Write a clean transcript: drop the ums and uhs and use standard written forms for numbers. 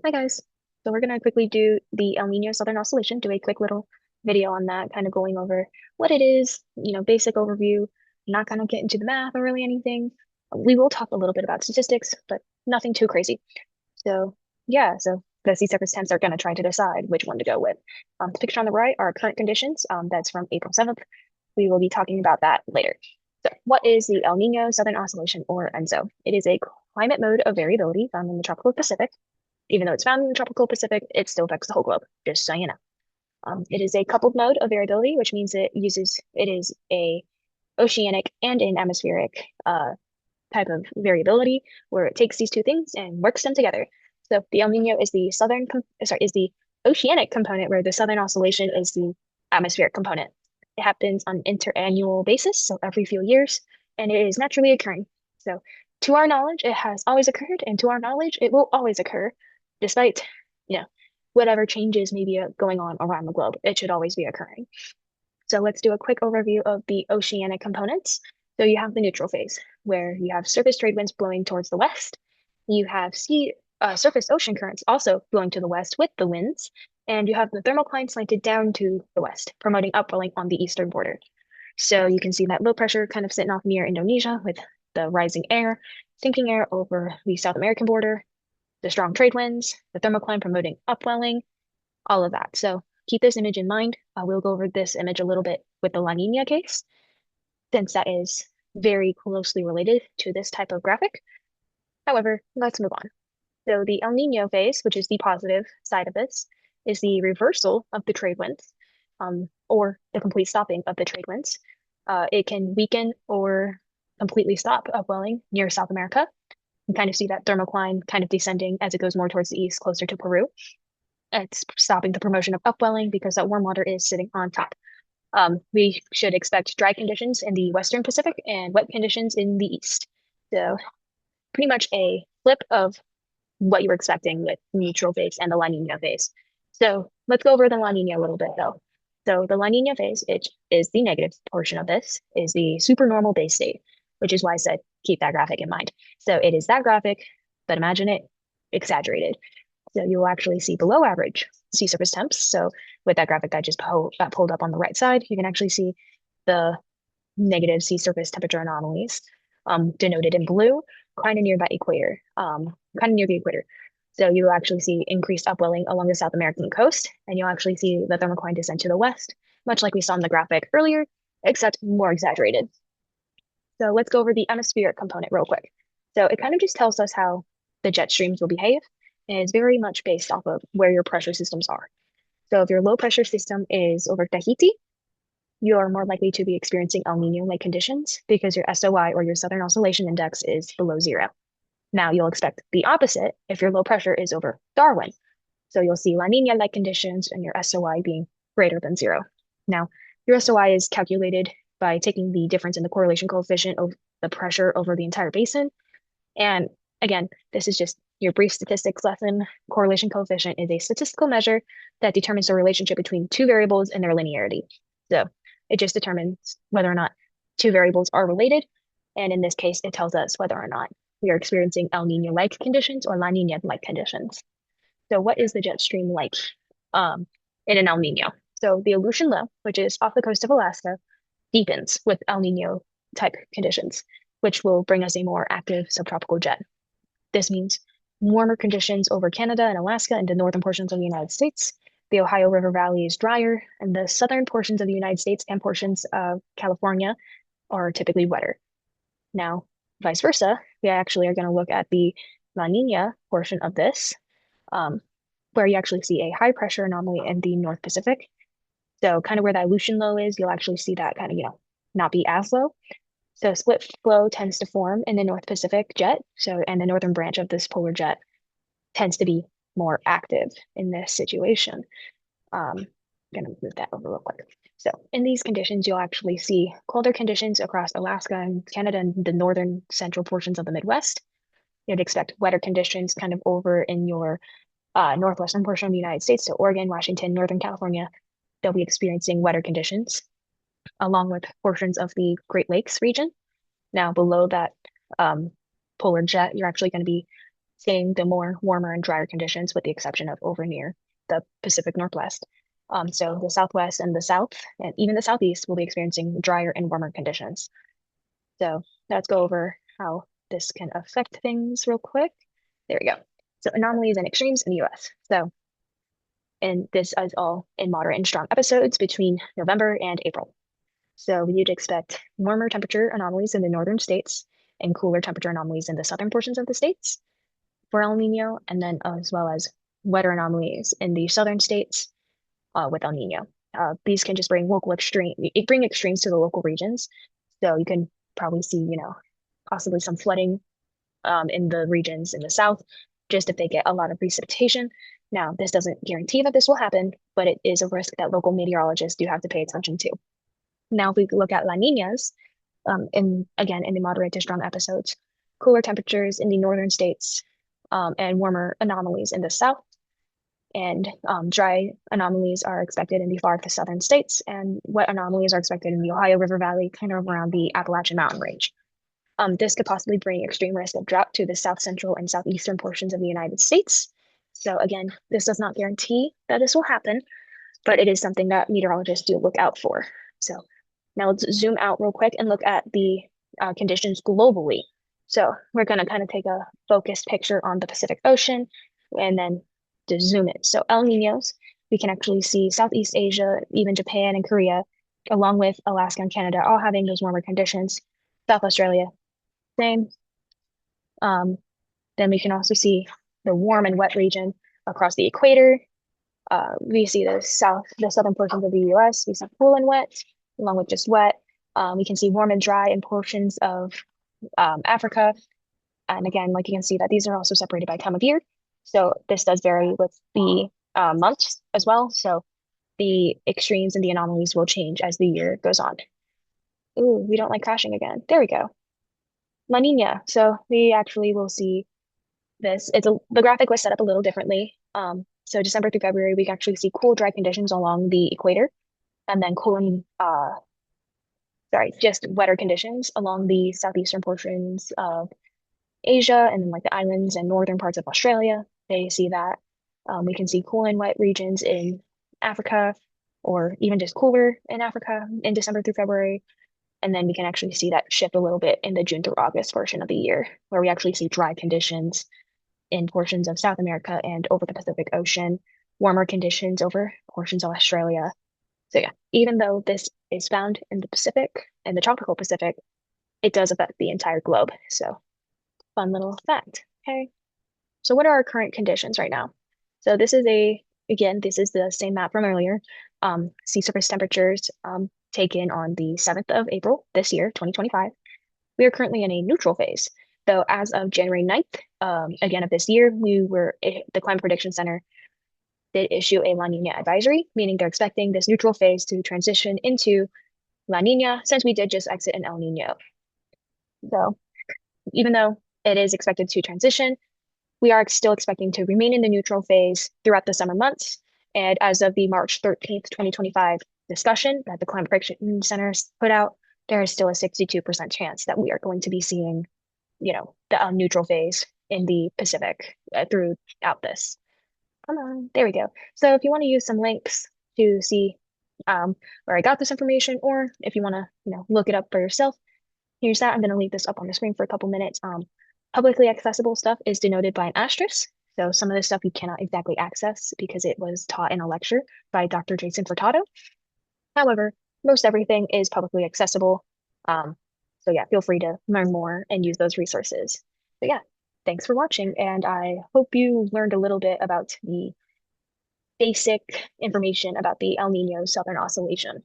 Hi guys. So we're gonna quickly do the El Nino-Southern Oscillation, do a quick little video on that, kind of going over what it is, basic overview. Not gonna get into the math or really anything. We will talk a little bit about statistics, but nothing too crazy. So yeah, so the sea surface temps are gonna try to decide which one to go with. The picture on the right are current conditions. That's from April 7th. We will be talking about that later. So what is the El Nino Southern Oscillation, or ENSO? It is a climate mode of variability found in the tropical Pacific. Even though it's found in the tropical Pacific, it still affects the whole globe, just so you know. It is a coupled mode of variability, which means it is a oceanic and an atmospheric type of variability where it takes these two things and works them together. So the El Nino is the is the oceanic component, where the southern oscillation is the atmospheric component. It happens on an interannual basis, so every few years, and it is naturally occurring. So to our knowledge, it has always occurred, and to our knowledge, it will always occur, despite, you know, whatever changes may be going on around the globe. It should always be occurring. So let's do a quick overview of the oceanic components. So you have the neutral phase, where you have surface trade winds blowing towards the west. You have surface ocean currents also blowing to the west with the winds. And you have the thermocline slanted down to the west, promoting upwelling on the eastern border. So you can see that low pressure kind of sitting off near Indonesia with the rising air, sinking air over the South American border, the strong trade winds, the thermocline promoting upwelling, all of that. So keep this image in mind. We'll go over this image a little bit with the La Nina case, since that is very closely related to this type of graphic. However, let's move on. So the El Nino phase, which is the positive side of this, is the reversal of the trade winds, or the complete stopping of the trade winds. It can weaken or completely stop upwelling near South America. You kind of see that thermocline kind of descending as it goes more towards the east, closer to Peru. It's stopping the promotion of upwelling because that warm water is sitting on top. We should expect dry conditions in the Western Pacific and wet conditions in the East. So pretty much a flip of what you were expecting with neutral phase and the La Nina phase. So let's go over the La Nina a little bit though. So the La Nina phase, it is the negative portion of this, is the supernormal base state, which is why I said keep that graphic in mind. So it is that graphic, but imagine it exaggerated. So you'll actually see below average sea surface temps. So with that graphic I just pulled up on the right side, you can actually see the negative sea surface temperature anomalies denoted in blue, kind of near that equator, kind of near the equator. So you'll actually see increased upwelling along the South American coast, and you'll actually see the thermocline descend to the west, much like we saw in the graphic earlier, except more exaggerated. So let's go over the atmospheric component real quick. So it kind of just tells us how the jet streams will behave, and it's very much based off of where your pressure systems are. So if your low pressure system is over Tahiti, you are more likely to be experiencing El Nino-like conditions because your SOI, or your Southern Oscillation Index, is below zero. Now you'll expect the opposite if your low pressure is over Darwin. So you'll see La Nina-like conditions and your SOI being greater than zero. Now, your SOI is calculated by taking the difference in the correlation coefficient of the pressure over the entire basin. And again, this is just your brief statistics lesson. Correlation coefficient is a statistical measure that determines the relationship between two variables and their linearity. So it just determines whether or not two variables are related. And in this case, it tells us whether or not we are experiencing El Nino-like conditions or La Nina-like conditions. So what is the jet stream like in an El Nino? So the Aleutian Low, which is off the coast of Alaska, deepens with El Nino type conditions, which will bring us a more active subtropical jet. This means warmer conditions over Canada and Alaska and the northern portions of the United States. The Ohio River Valley is drier, and the southern portions of the United States and portions of California are typically wetter. Now, vice versa, we actually are going to look at the La Nina portion of this, um, where you actually see a high pressure anomaly in the North Pacific. So kind of where that Aleutian low is, you'll actually see that kind of, not be as low. So split flow tends to form in the North Pacific jet. So, and the northern branch of this polar jet tends to be more active in this situation. I'm gonna move that over real quick. So in these conditions, you'll actually see colder conditions across Alaska and Canada and the northern central portions of the Midwest. You'd expect wetter conditions kind of over in your northwestern portion of the United States, so Oregon, Washington, Northern California. They'll be experiencing wetter conditions, along with portions of the Great Lakes region. Now, below that polar jet, you're actually going to be seeing the more warmer and drier conditions with the exception of over near the Pacific Northwest. So the Southwest and the South and even the Southeast will be experiencing drier and warmer conditions. So let's go over how this can affect things real quick. There we go. So anomalies and extremes in the US. So, and this is all in moderate and strong episodes between November and April. So you'd expect warmer temperature anomalies in the northern states and cooler temperature anomalies in the southern portions of the states for El Nino, and then as well as wetter anomalies in the southern states with El Nino. These can just bring bring extremes to the local regions. So you can probably see, possibly some flooding in the regions in the south, just if they get a lot of precipitation. Now, this doesn't guarantee that this will happen, but it is a risk that local meteorologists do have to pay attention to. Now, if we look at La Niñas, in the moderate to strong episodes, cooler temperatures in the northern states, and warmer anomalies in the south, and dry anomalies are expected in the far to southern states, and wet anomalies are expected in the Ohio River Valley, kind of around the Appalachian Mountain Range. This could possibly bring extreme risk of drought to the south central and southeastern portions of the United States. So again, this does not guarantee that this will happen, but it is something that meteorologists do look out for. So now let's zoom out real quick and look at the conditions globally. So we're going to kind of take a focused picture on the Pacific Ocean and then to zoom in. So El Niños, we can actually see Southeast Asia, even Japan and Korea, along with Alaska and Canada, all having those warmer conditions. South Australia, same. Um, then we can also see the warm and wet region across the equator. We see the southern portions of the US. We see cool and wet, along with just wet. We can see warm and dry in portions of Africa. And again, like you can see that these are also separated by time of year. So this does vary with the months as well. So the extremes and the anomalies will change as the year goes on. Ooh, we don't like crashing again. There we go. La Nina. So we actually will see this. The graphic was set up a little differently. So December through February, we can actually see cool, dry conditions along the equator, and then just wetter conditions along the southeastern portions of Asia, and then like the islands and northern parts of Australia. They see that. We can see cool and wet regions in Africa, or even just cooler in Africa in December through February. And then we can actually see that shift a little bit in the June through August portion of the year, where we actually see dry conditions in portions of South America and over the Pacific Ocean, warmer conditions over portions of Australia. So yeah, even though this is found in the Pacific and the tropical Pacific, it does affect the entire globe. So fun little fact. Okay. So what are our current conditions right now? So this is this is the same map from earlier. Sea surface temperatures taken on the 7th of April this year, 2025. We are currently in a neutral phase. So as of January 9th, again of this year, the Climate Prediction Center did issue a La Nina advisory, meaning they're expecting this neutral phase to transition into La Nina since we did just exit an El Nino. So even though it is expected to transition, we are still expecting to remain in the neutral phase throughout the summer months. And as of the March 13th, 2025 discussion that the Climate Prediction Center put out, there is still a 62% chance that we are going to be seeing, the neutral phase in the Pacific throughout this. Come on, there we go. So if you want to use some links to see where I got this information, or if you want to, look it up for yourself, here's that. I'm going to leave this up on the screen for a couple minutes. Publicly accessible stuff is denoted by an asterisk. So some of this stuff you cannot exactly access because it was taught in a lecture by Dr. Jason Furtado. However, most everything is publicly accessible. So yeah, feel free to learn more and use those resources. But yeah, thanks for watching, and I hope you learned a little bit about the basic information about the El Nino Southern Oscillation.